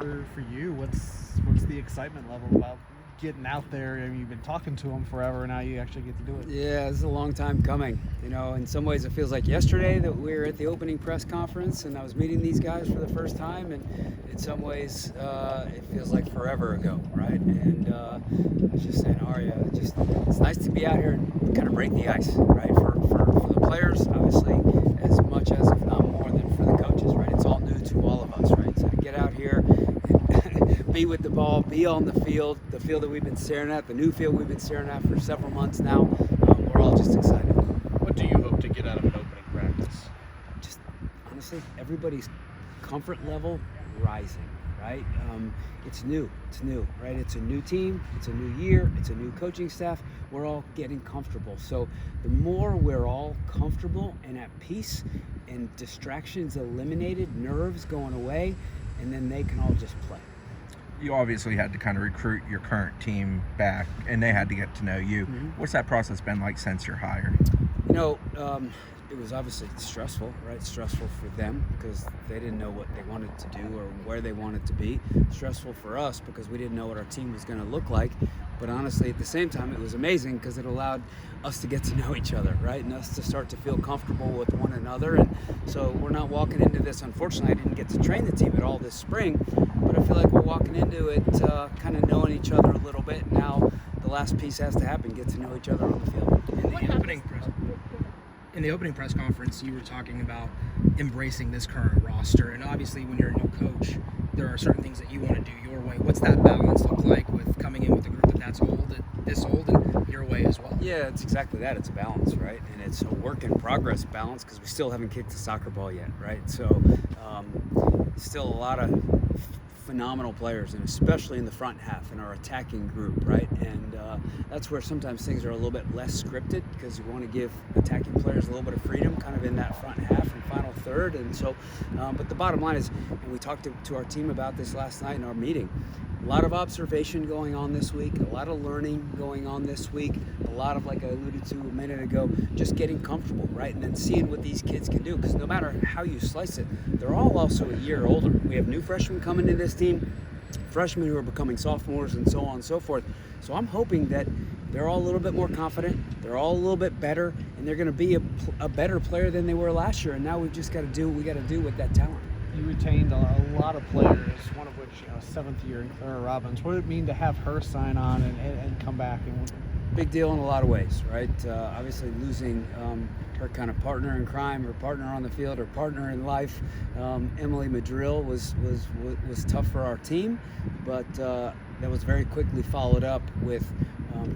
for you? What's the excitement level about getting out there? I mean, you've been talking to them forever, now you actually get to do it. Yeah, it's a long time coming. In some ways it feels like yesterday that we were at the opening press conference and I was meeting these guys for the first time, and in some ways it feels like forever ago, right? And I was just saying, Arya, it's nice to be out here and kind of break the ice, right? For the players, obviously, as much as, if not more, than for the coaches, right? It's all new to all of us, right? So to get out here and be with the ball, be on the field that we've been staring at, the new field we've been staring at for several months now, we're all just excited. What do you hope to get out of an opening practice? Just honestly, everybody's comfort level rising, right? It's new, right? It's a new team, it's a new year, it's a new coaching staff. We're all getting comfortable. So the more we're all comfortable and at peace and distractions eliminated, nerves going away, and then they can all just play. You obviously had to kind of recruit your current team back, and they had to get to know you. Mm-hmm. What's that process been like since your hire? It was obviously stressful, right? Stressful for them because they didn't know what they wanted to do or where they wanted to be. Stressful for us because we didn't know what our team was going to look like. But honestly, at the same time, it was amazing because it allowed us to get to know each other, right? And us to start to feel comfortable with one another. And so we're not walking into this. Unfortunately, I didn't get to train the team at all this spring, but I feel like we're walking into it kind of knowing each other a little bit. Now the last piece has to happen, get to know each other on the field. In the opening press conference, you were talking about embracing this current roster, and obviously when you're a new coach, there are certain things that you want to do your way. What's that balance look like with coming in with a group that's this old, and your way as well? Yeah, it's exactly that. It's a balance, right? And it's a work in progress balance because we still haven't kicked a soccer ball yet, right? So still a lot of phenomenal players, and especially in the front half in our attacking group, right? And that's where sometimes things are a little bit less scripted because you want to give attacking players a little bit of freedom kind of in that front half and final third. And so but the bottom line is, and we talked to our team about this last night in our meeting, a lot of observation going on this week, a lot of learning going on this week, a lot of, like I alluded to a minute ago, just getting comfortable, right? And then seeing what these kids can do, because no matter how you slice it, they're all also a year older. We have new freshmen coming into this team, freshmen who are becoming sophomores, and so on and so forth. So I'm hoping that they're all a little bit more confident, they're all a little bit better, and they're going to be a better player than they were last year. And now we've just got to do what we got to do with that talent. You retained a lot of players, one of which, seventh year, Clara Robbins. What did it mean to have her sign on and come back? Big deal in a lot of ways, right? Obviously losing her kind of partner in crime, her partner on the field, her partner in life, Emily Madrill was tough for our team, but that was very quickly followed up with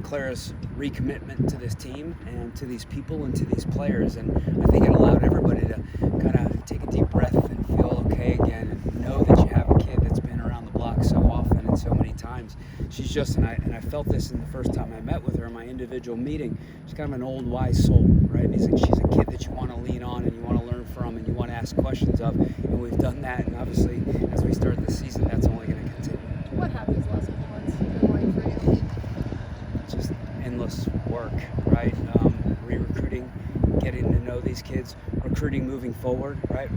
Clara's recommitment to this team and to these people and to these players. And I think it allowed everybody to kind of take a deep breath and feel okay again and know that you have a kid that's been around the block so often and so many times. She's just, and I felt this in the first time I met with her in my individual meeting, she's kind of an old wise soul, right? And she's a kid that you want to lean on and you want to learn from and you want to ask questions of, and we've done that. And obviously, as we start the season, that's only going to continue. What happened these last couple months been like for you? Just endless work, right? Re-recruiting, getting to know these kids, recruiting moving forward, right?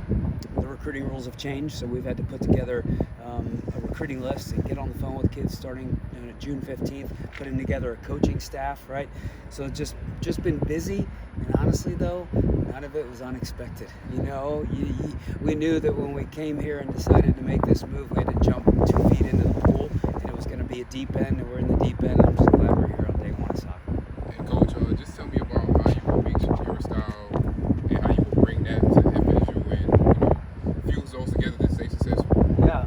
The recruiting rules have changed, so we've had to put together a recruiting list and get on the phone with kids starting June 15th, putting together a coaching staff, right? So it's just been busy, and honestly though, none of it was unexpected. We knew that when we came here and decided to make this move, we had to jump 2 feet into the pool, and it was going to be a deep end, and we're in the deep end. I'm just glad we're here on day one of soccer. And Coach, just tell me about how you will mix your style and how you will bring that to FSU and fuse those together to stay successful. Yeah,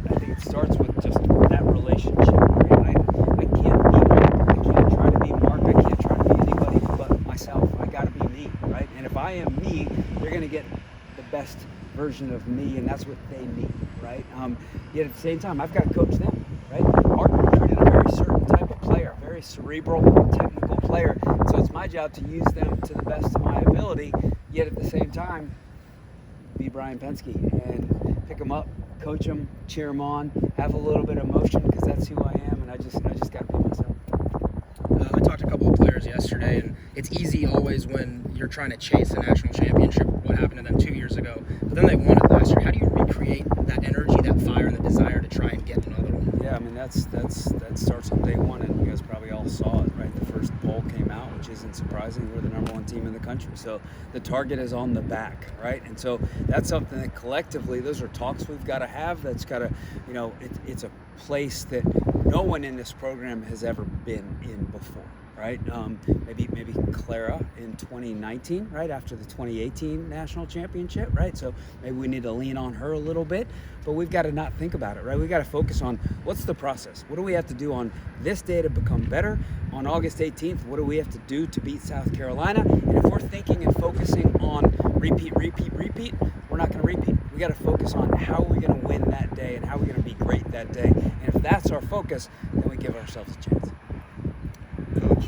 I think it starts with just that relationship. Right? I can't try to be Mark. I can't try to be anybody but myself. I got to be me, right? And if I am me, they're going to get the best version of me, and that's what they need, right? Yet at the same time, I've got to coach them, right? Mark recruited a very certain type of player, very cerebral, technical player. So it's my job to use them to the best of my ability. Yet at the same time, be Brian Pensky and pick them up, coach them, cheer them on, have a little bit of emotion because that's who I am, and I just got to be myself. I talked to a couple of players yesterday, and it's easy always when you're trying to chase a national championship, what happened to them 2 years ago, but then they won it last year. How do you recreate that energy, that fire, and the desire to try mean, that starts on day one, and you guys probably all saw it, right? The first poll came out, which isn't surprising. We're the number one team in the country, so the target is on the back, right? And so that's something that collectively, those are talks we've got to have. That's got to, it's a place that no one in this program has ever been in before. Right? Maybe Clara in 2019, right? After the 2018 national championship, right? So maybe we need to lean on her a little bit, but we've got to not think about it, right? We've got to focus on what's the process? What do we have to do on this day to become better? On August 18th, what do we have to do to beat South Carolina? And if we're thinking and focusing on repeat, we're not going to repeat. We got to focus on how we're going to win that day and how we're going to be great that day. And if that's our focus, then we give ourselves a chance. Coach,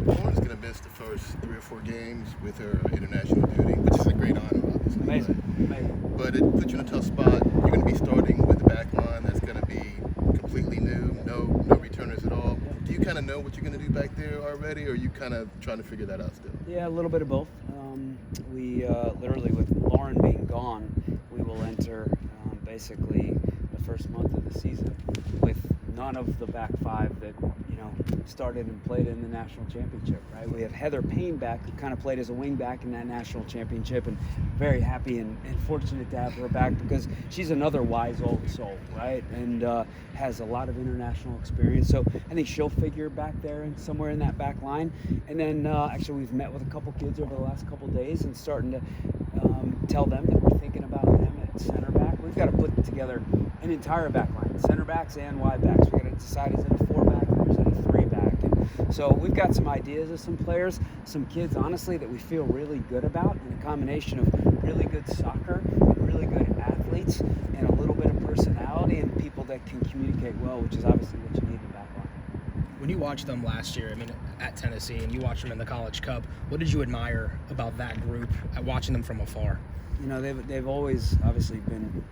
Lauren's going to miss the first 3 or 4 games with her international duty, which is a great honor, obviously. Amazing. But it puts you in a tough spot. You're going to be starting with the back line that's going to be completely new, no returners at all. Do you kind of know what you're going to do back there already, or are you kind of trying to figure that out still? Yeah, a little bit of both. We literally, with Lauren being gone, we will enter basically the first month of the season with none of the back five that started and played in the national championship, right? We have Heather Payne back, who kind of played as a wing back in that national championship, and very happy and fortunate to have her back because she's another wise old soul, right? And has a lot of international experience. So I think she'll figure back there and somewhere in that back line. And then actually we've met with a couple kids over the last couple days and starting to tell them that we're thinking about them at center back. We've got to put together an entire back line, center backs and wide backs. We've got to decide, is it a 4-back or is it a 3-back? And so we've got some ideas of some players, some kids, honestly, that we feel really good about, and a combination of really good soccer and really good athletes and a little bit of personality and people that can communicate well, which is obviously what you need in the back line. When you watched them last year, at Tennessee, and you watched them in the College Cup, what did you admire about that group, watching them from afar? They've always obviously been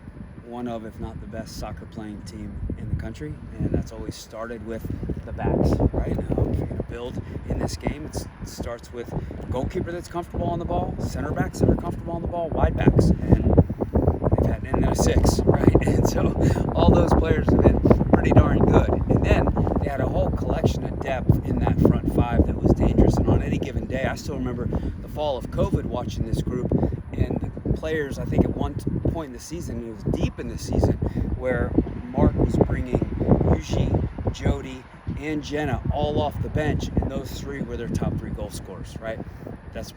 one of, if not the best, soccer playing team in the country, and that's always started with the backs, right? If you're going to build in this game, it starts with a goalkeeper that's comfortable on the ball, center backs that are comfortable on the ball, wide backs, and they've had in a 6, right? And so all those players have been pretty darn good. And then they had a whole collection of depth in that front 5 that was dangerous, and on any given day, I still remember the fall of COVID watching this group, and the players, I think at one point in the season, it was deep in the season, where Mark was bringing Yuji, Jody, and Jenna all off the bench, and those 3 were their top 3 goal scorers, right? That's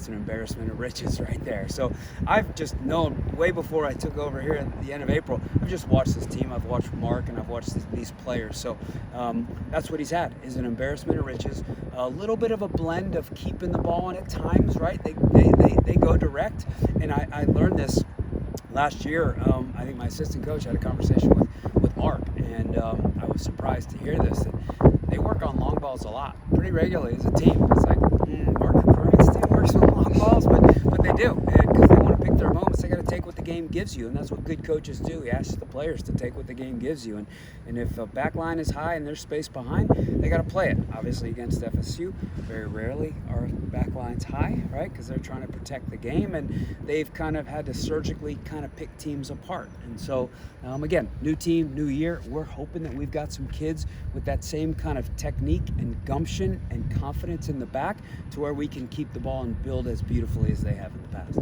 an embarrassment of riches right there. So I've just known way before I took over here at the end of April, I've just watched this team, I've watched Mark, and I've watched these players. So that's what he's had, is an embarrassment of riches. A little bit of a blend of keeping the ball on at times, right? They go direct, and I learned this last year. I think my assistant coach had a conversation with Mark, and I was surprised to hear this, that they work on long balls a lot, pretty regularly as a team. It's like, Mark Curran's team works on long balls, but they do, because they want to pick their moments. They got to take what the game gives you, and that's what good coaches do. He asks the players to take what the game gives you, and if a back line is high and there's space behind, they got to play it. Obviously against FSU, very rarely are back lines high, right? Because they're trying to protect the game, and they've kind of had to surgically kind of pick teams apart. And so, again, new team, new year. We're hoping that we've got some kids with that same kind of technique and gumption and confidence in the back, to where we can keep the ball and build as beautifully as they have in the past.